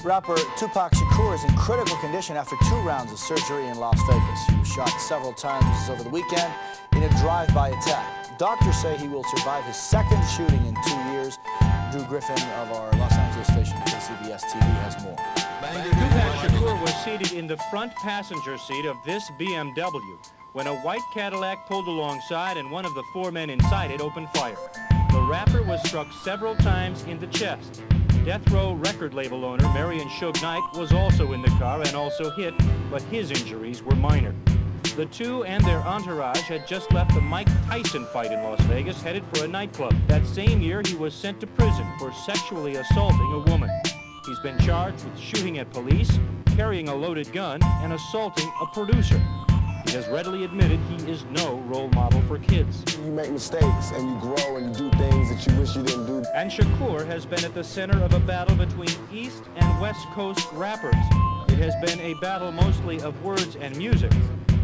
Rapper Tupac Shakur is in critical condition after 2 rounds of surgery in Las Vegas. He was shot several times over the weekend in a drive-by attack. Doctors say he will survive his 2nd shooting in 2 years. Drew Griffin of our Los Angeles station, KCBS TV, has more. Tupac Shakur was seated in the front passenger seat of this BMW when a white Cadillac pulled alongside and one of the 4 men inside it opened fire. The rapper was struck several times in the chest. Death Row record label owner Marion Suge Knight was also in the car and also hit, but his injuries were minor. The two and their entourage had just left the Mike Tyson fight in Las Vegas, headed for a nightclub. That same year, he was sent to prison for sexually assaulting a woman. He's been charged with shooting at police, carrying a loaded gun, and assaulting a producer. He has readily admitted he is no role model for kids. You make mistakes and you grow and you do things that you wish you didn't do. And Shakur has been at the center of a battle between East and West Coast rappers. It has been a battle mostly of words and music.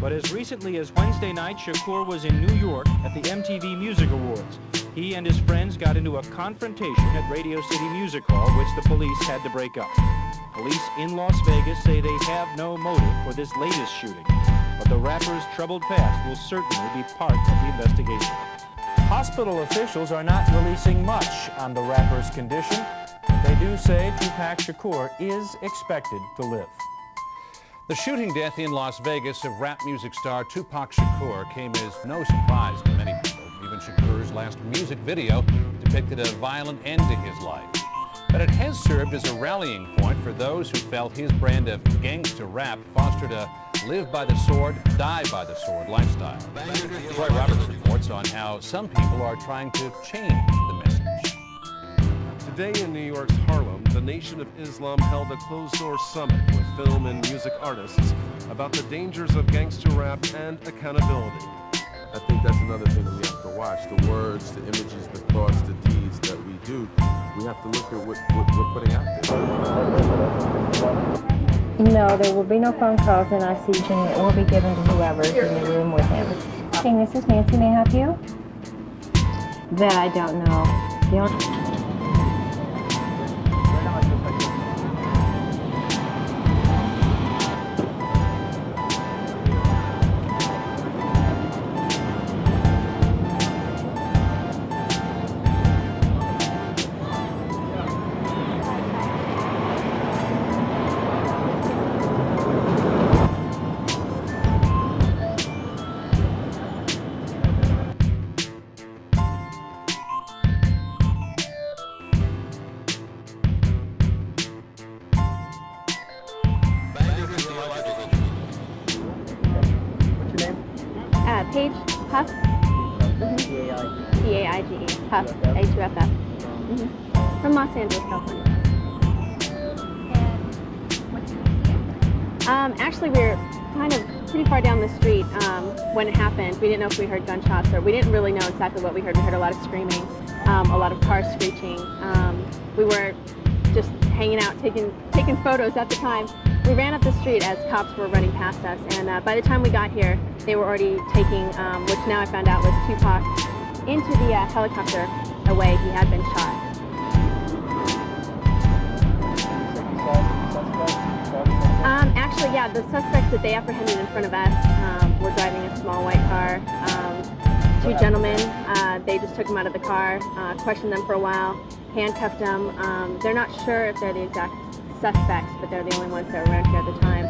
But as recently as Wednesday night, Shakur was in New York at the MTV Music Awards. He and his friends got into a confrontation at Radio City Music Hall, which the police had to break up. Police in Las Vegas say they have no motive for this latest shooting, but the rapper's troubled past will certainly be part of the investigation. Hospital officials are not releasing much on the rapper's condition, but they do say Tupac Shakur is expected to live. The shooting death in Las Vegas of rap music star Tupac Shakur came as no surprise to many people. Even Shakur's last music video depicted a violent end to his life. But it has served as a rallying point for those who felt his brand of gangsta rap fostered a live by the sword, die by the sword lifestyle. Troy Roberts reports on how some people are trying to change the message. Today in New York's Harlem, the Nation of Islam held a closed-door summit with film and music artists about the dangers of gangster rap and accountability. I think that's another thing that we have to watch. The words, the images, the thoughts, the deeds that we do. We have to look at what we're putting out there. No, there will be no phone calls in our season. It will be given to whoever's in the room with him. Hey, this is Nancy. May I help you? That I don't know. Paige, Puff, P-A-I-G-E, Puff, A-2-F-F, from Los Angeles, California. Actually, we were kind of pretty far down the street when it happened. We didn't know if we heard gunshots, or we didn't really know exactly what we heard. We heard a lot of screaming, a lot of cars screeching. We were just hanging out, taking photos at the time. We ran up the street as cops were running past us, and by the time we got here, they were already taking, which now I found out was Tupac, into the helicopter away. He had been shot. Actually, yeah, the suspects that they apprehended in front of us were driving a small white car. 2 gentlemen, they just took them out of the car, questioned them for a while, handcuffed them. They're not sure if they're the exact suspects, but they're the only ones that were around here at the time.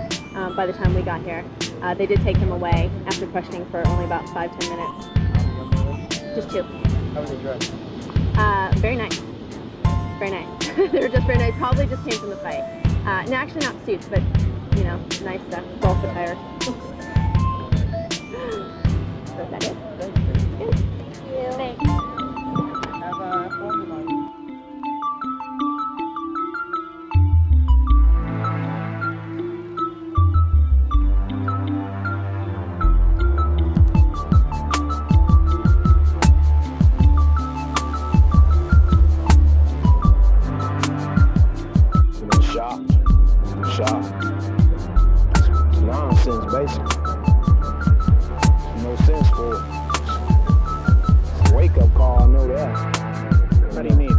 By the time we got here, they did take them away after questioning for only about 5-10 minutes. Just 2. How were they dressed? Very nice. Very nice. They were just very nice. Probably just came from the fight. No, actually not suits, but, you know, nice golf attire. So is that it? Good. Thank you. Thanks. Have a phone line. Shot. It's nonsense, basically. No sense for it. It's a wake-up call, I know that. What do you mean?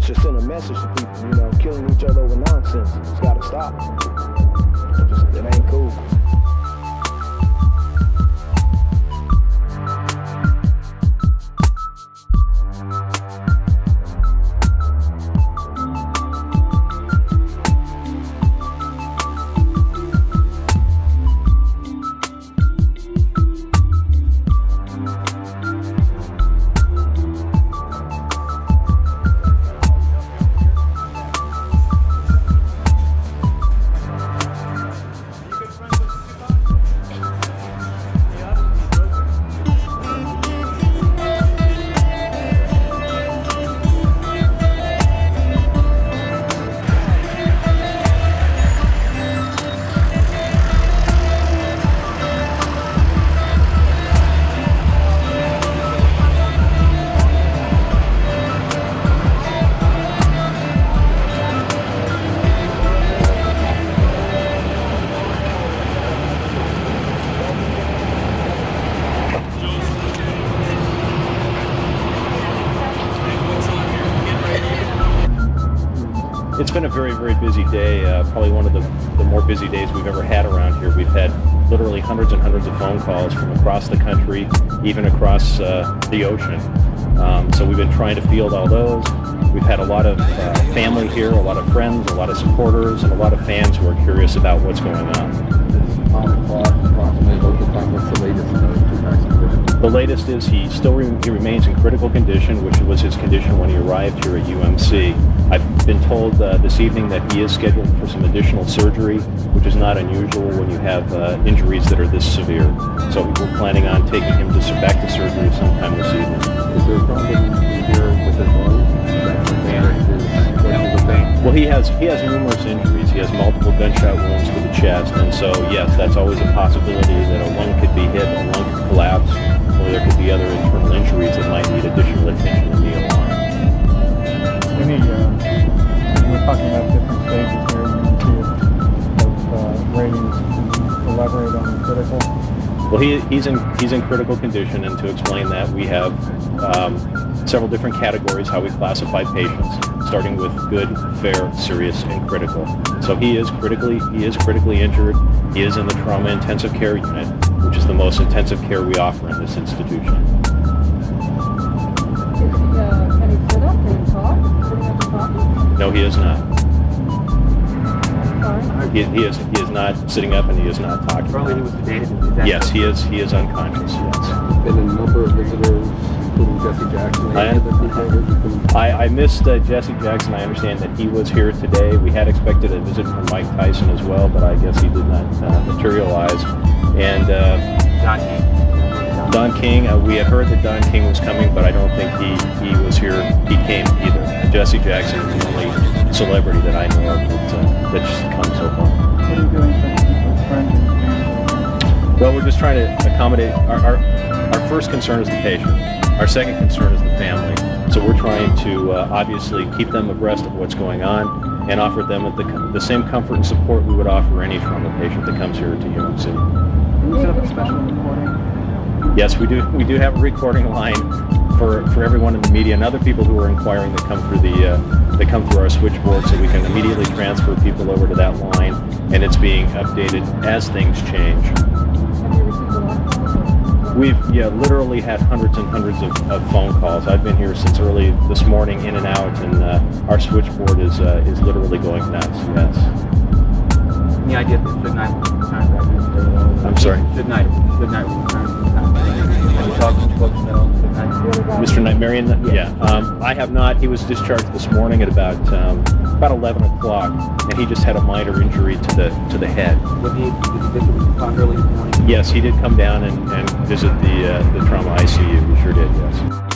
should send a message to people, you know, killing each other over nonsense. It's gotta stop. It ain't cool. It's been a very, very busy day, probably one of the more busy days we've ever had around here. We've had literally hundreds and hundreds of phone calls from across the country, even across the ocean. So we've been trying to field all those. We've had a lot of family here, a lot of friends, a lot of supporters, and a lot of fans who are curious about what's going on. The latest is he remains in critical condition, which was his condition when he arrived here at UMC. I've been told this evening that he is scheduled for some additional surgery, which is not unusual when you have injuries that are this severe. So we're planning on taking him back to surgery sometime this evening. Is there a problem here with his lung? Well, he has numerous injuries. He has multiple gunshot wounds to the chest, and so yes, that's always a possibility that a lung could be hit, a lung could collapse, or there could be other internal injuries that might need additional attention in the OR. We're talking about different stages here. You can see of ratings. Can you elaborate on critical? Well, he's in critical condition, and to explain that, we have several different categories how we classify patients, starting with good, fair, serious, and critical. So he is critically injured. He is in the trauma intensive care unit, which is the most intensive care we offer in this institution. Can he sit up? Can he talk? Sitting up and talking? No, he is not. Sorry? He is not sitting up, and he is not talking. Probably he was sedated. Yes, he is unconscious. Yes. There's been a number of visitors, including Jesse Jackson. I missed Jesse Jackson. I understand that he was here today. We had expected a visit from Mike Tyson as well, but I guess he did not materialize. And Don King, we had heard that Don King was coming, but I don't think he was here. He came either. Jesse Jackson is the only celebrity that I know of that's come so far. What are you doing for friends and family? Well, we're just trying to accommodate. Our first concern is the patient. Our second concern is the family. So we're trying to obviously keep them abreast of what's going on and offer them the same comfort and support we would offer any trauma patient that comes here to UMC. Can you set up a special recording? Yes, we do. We do have a recording line for everyone in the media and other people who are inquiring that come through our switchboard, so we can immediately transfer people over to that line, and it's being updated as things change. Have you received a lot of calls? We've literally had hundreds and hundreds of phone calls. I've been here since early this morning, in and out, and our switchboard is literally going nuts. Yes. Any idea if it's midnight when it's time right? I'm sorry. Midnight when it's time. Have you talked to folks about midnight? Mr. Nightmarian? Yeah. I have not. He was discharged this morning at about 11 o'clock, and he just had a minor injury to the head. Did he visit with the early in the morning? Yes, he did come down and visit the trauma ICU. He sure did, yes.